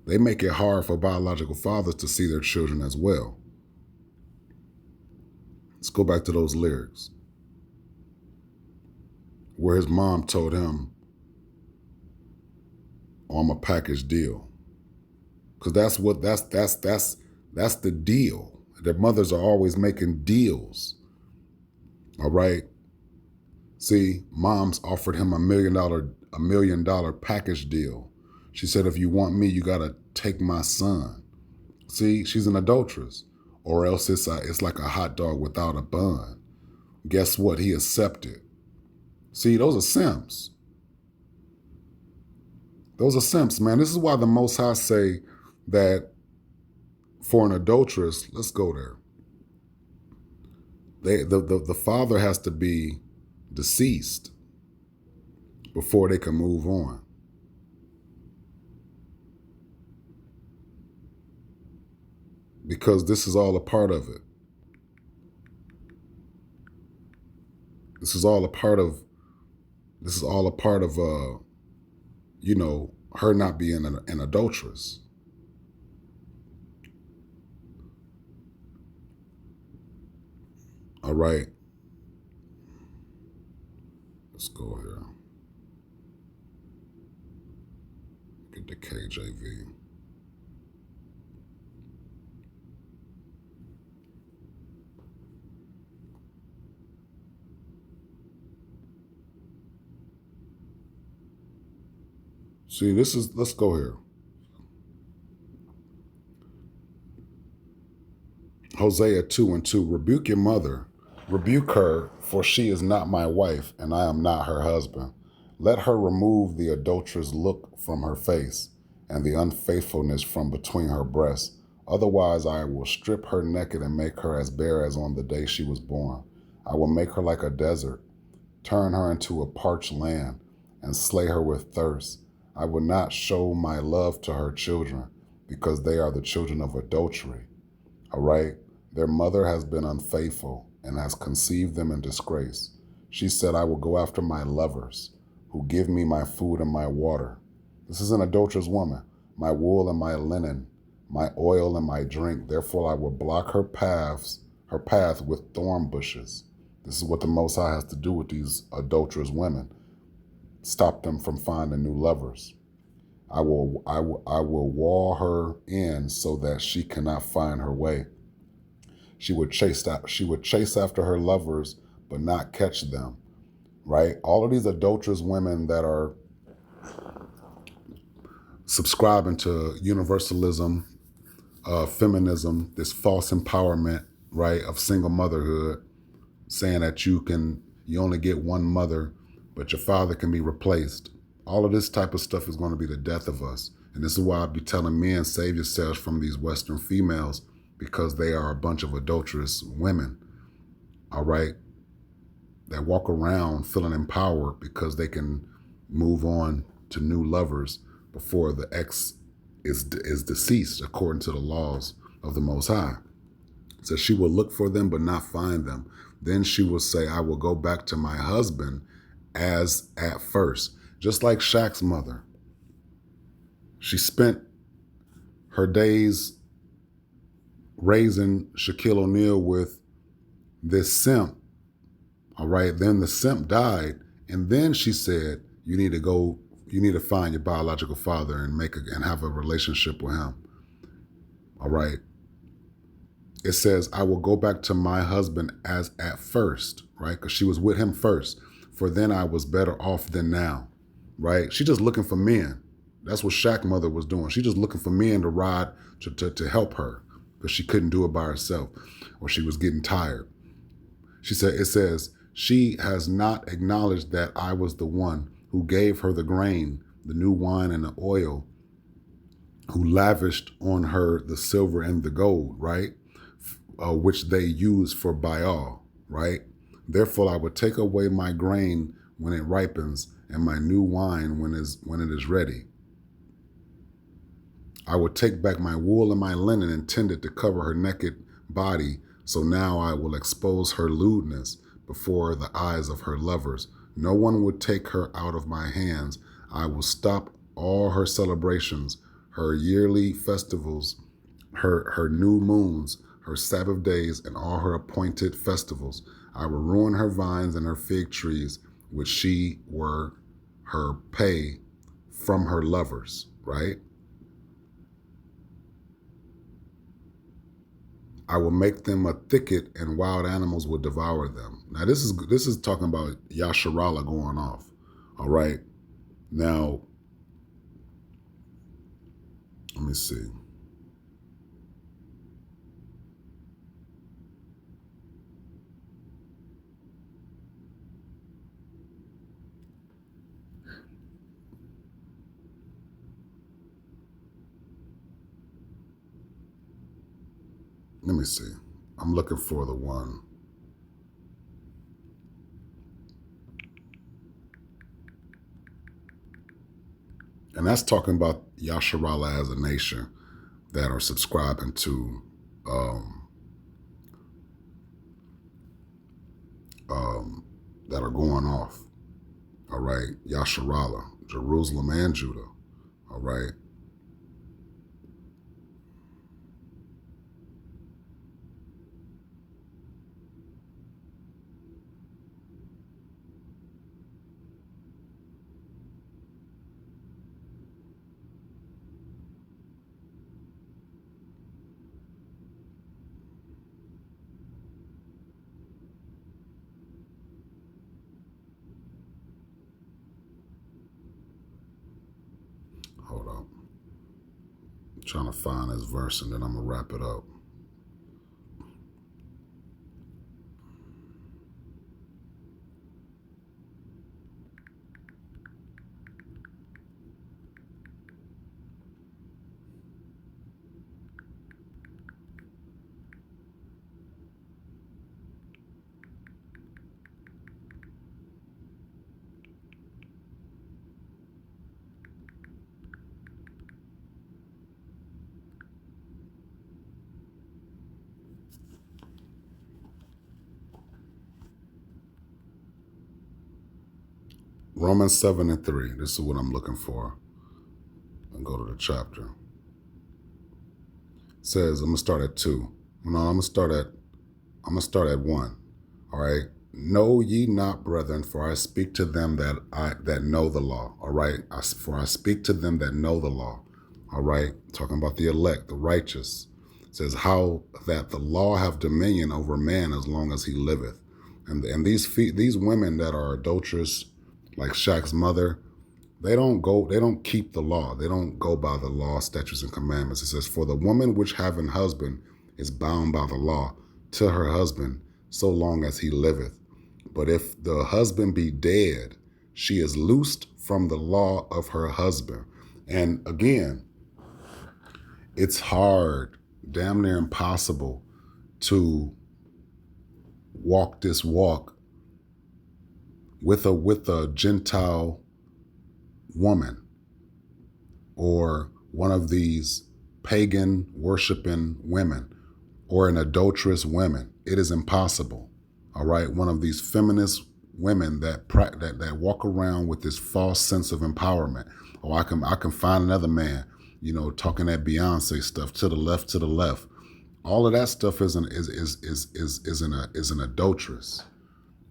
They make it hard for biological fathers to see their children as well. Let's go back to those lyrics where his mom told him, oh, I'm a package deal. Because that's the deal. Their mothers are always making deals. All right? See, moms offered him $1 million $1 million package deal. She said, if you want me, you got to take my son. See, she's an adulteress. Or else it's like a hot dog without a bun. Guess what? He accepted. See, those are simps. Those are simps, man. This is why the Most High say that for an adulteress, let's go there. The father has to be deceased before they can move on. Because this is all a part of it. This is all a part of you know, her not being an adulteress. All right. Let's go here. Get the KJV. See, let's go here. Hosea 2:2, rebuke your mother, rebuke her, for she is not my wife, and I am not her husband. Let her remove the adulterous look from her face, and the unfaithfulness from between her breasts. Otherwise I will strip her naked and make her as bare as on the day she was born. I will make her like a desert, turn her into a parched land, and slay her with thirst. I will not show my love to her children, because they are the children of adultery. All right? Their mother has been unfaithful and has conceived them in disgrace. She said, I will go after my lovers, who give me my food and my water. This is an adulterous woman. My wool and my linen, my oil and my drink. Therefore I will block her path with thorn bushes. This is what the Most High has to do with these adulterous women. Stop them from finding new lovers. I will wall her in so that she cannot find her way. She would chase after her lovers, but not catch them. Right? All of these adulterous women that are subscribing to universalism, feminism, this false empowerment, right, of single motherhood, saying that you only get one mother, but your father can be replaced. All of this type of stuff is going to be the death of us. And this is why I be telling men, save yourselves from these Western females, because they are a bunch of adulterous women, all right, that walk around feeling empowered because they can move on to new lovers before the ex is deceased, according to the laws of the Most High. So she will look for them but not find them. Then she will say, I will go back to my husband as at first. Just like Shaq's mother. She spent her days raising Shaquille O'Neal with this simp. All right. Then the simp died. And then she said, you need to find your biological father and have a relationship with him. All right. It says, I will go back to my husband as at first, right? Because she was with him first. For then I was better off than now, right? She just looking for men. That's what Shaq's mother was doing. She just looking for men to ride to help her because she couldn't do it by herself or she was getting tired. It says, she has not acknowledged that I was the one who gave her the grain, the new wine and the oil, who lavished on her the silver and the gold, right? Which they use for Baal, right? Therefore I will take away my grain when it ripens and my new wine when it is ready. I will take back my wool and my linen intended to cover her naked body, so now I will expose her lewdness before the eyes of her lovers. No one would take her out of my hands. I will stop all her celebrations, her yearly festivals, her new moons, her Sabbath days, and all her appointed festivals. I will ruin her vines and her fig trees, which she were her pay from her lovers, right? I will make them a thicket and wild animals will devour them. Now this is talking about Yasharallah going off, all right? Now, let me see. Let me see. I'm looking for the one. And that's talking about Yasharala as a nation that are subscribing to that are going off. All right. Yasharala, Jerusalem and Judah. All right. Hold up. I'm trying to find this verse and then I'm going to wrap it up. Romans 7:3. This is what I'm looking for. And go to the chapter. It says, I'm gonna start at 2. No, I'm gonna start at 1. All right. Know ye not, brethren, for I speak to them that know the law. All right. For I speak to them that know the law. All right. Talking about the elect, the righteous. It says, how that the law have dominion over man as long as he liveth. And these women that are adulterous, like Shaq's mother, they don't keep the law. They don't go by the law, statutes, and commandments. It says, for the woman which have an husband is bound by the law to her husband so long as he liveth. But if the husband be dead, she is loosed from the law of her husband. And again, it's hard, damn near impossible to walk this walk with a Gentile woman or one of these pagan worshiping women or an adulterous woman. It is impossible. All right. One of these feminist women that walk around with this false sense of empowerment. Oh, I can find another man, talking that Beyonce stuff to the left. All of that stuff is an adulteress.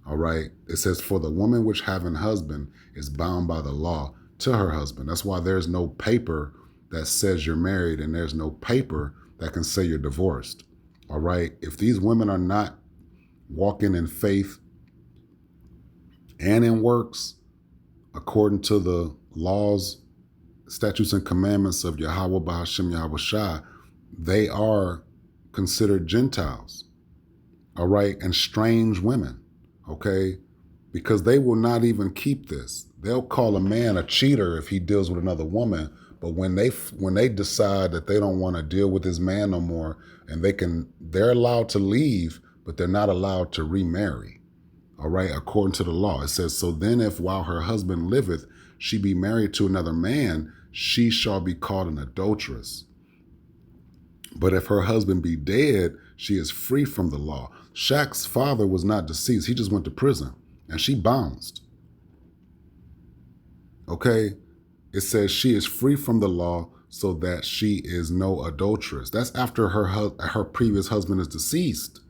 All right. It says, for the woman which have an husband is bound by the law to her husband. That's why there's no paper that says you're married and there's no paper that can say you're divorced. All right. If these women are not walking in faith and in works according to the laws, statutes, and commandments of Yahweh Bahashem Yahweh Shai, they are considered Gentiles. All right. And strange women. Okay, because they will not even keep this. They'll call a man a cheater if he deals with another woman. But when they decide that they don't want to deal with this man no more, and they're allowed to leave, but they're not allowed to remarry. All right, according to the law, it says, so then if while her husband liveth, she be married to another man, she shall be called an adulteress. But if her husband be dead, she is free from the law. Shaq's father was not deceased. He just went to prison and she bounced. Okay. It says she is free from the law so that she is no adulteress. That's after her previous husband is deceased.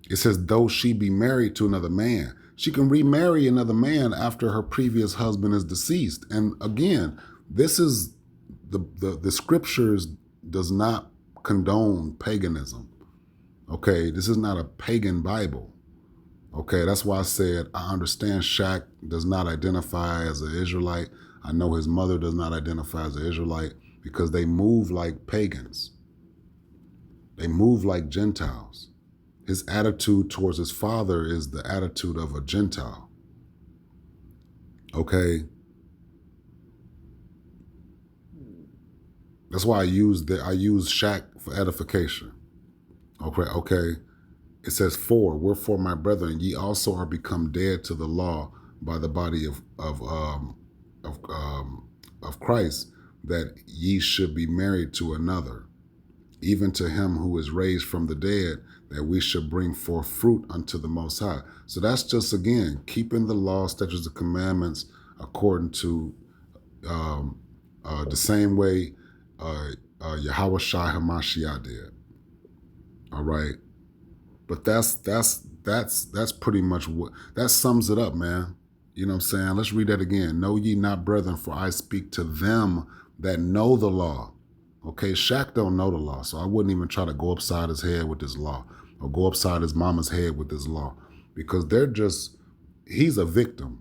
It says, though she be married to another man, she can remarry another man after her previous husband is deceased. And again, this is the scriptures does not condone paganism. Okay, this is not a pagan Bible. Okay, that's why I said I understand Shaq does not identify as an Israelite. I know his mother does not identify as an Israelite because they move like pagans. They move like Gentiles. His attitude towards his father is the attitude of a Gentile. Okay? That's why I use Shaq for edification. Okay. It says, "For wherefore, my brethren, ye also are become dead to the law by the body of Christ, that ye should be married to another, even to him who is raised from the dead, that we should bring forth fruit unto the Most High." So that's just, again, keeping the law, statutes, and commandments according to the same way Yahweh Shai HaMashiach did. All right. But that's pretty much what, that sums it up, man. You know what I'm saying? Let's read that again. "Know ye not, brethren, for I speak to them that know the law." Okay, Shaq don't know the law, so I wouldn't even try to go upside his head with this law or go upside his mama's head with this law, because he's a victim.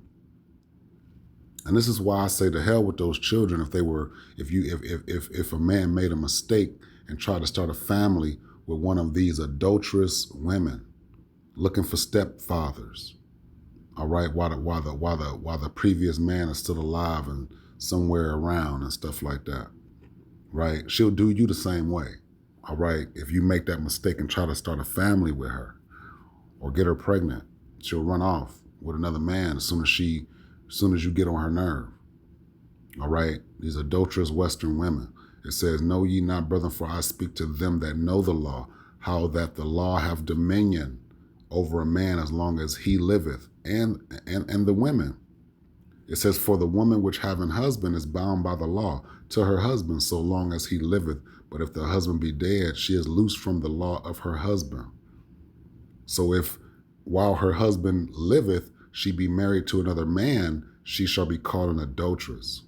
And this is why I say to hell with those children if a man made a mistake and tried to start a family with one of these adulterous women looking for stepfathers. All right, while the previous man is still alive and somewhere around and stuff like that. Right? She'll do you the same way. All right? If you make that mistake and try to start a family with her or get her pregnant, she'll run off with another man as soon as you get on her nerve. All right? These adulterous Western women. It says, "Know ye not, brethren, for I speak to them that know the law, how that the law have dominion over a man as long as he liveth," and the women. It says, "For the woman which have an husband is bound by the law to her husband so long as he liveth. But if the husband be dead, she is loosed from the law of her husband." So if while her husband liveth, she be married to another man, she shall be called an adulteress.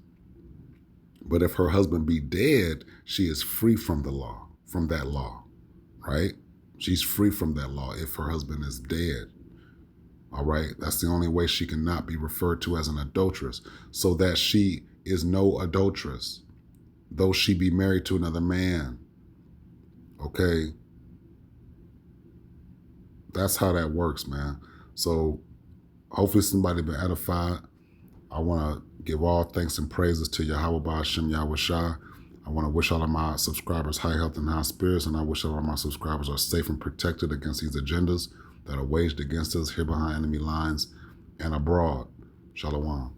But if her husband be dead, she is free from the law, from that law, right? She's free from that law if her husband is dead. All right, that's the only way she cannot be referred to as an adulteress, so that she is no adulteress, though she be married to another man. Okay, that's how that works, man. So hopefully somebody been edified. I want to give all thanks and praises to Yahweh Ba'ashem Yahweh Shai. I want to wish all of my subscribers high health and high spirits, and I wish all of my subscribers are safe and protected against these agendas that are waged against us here behind enemy lines and abroad. Shalom.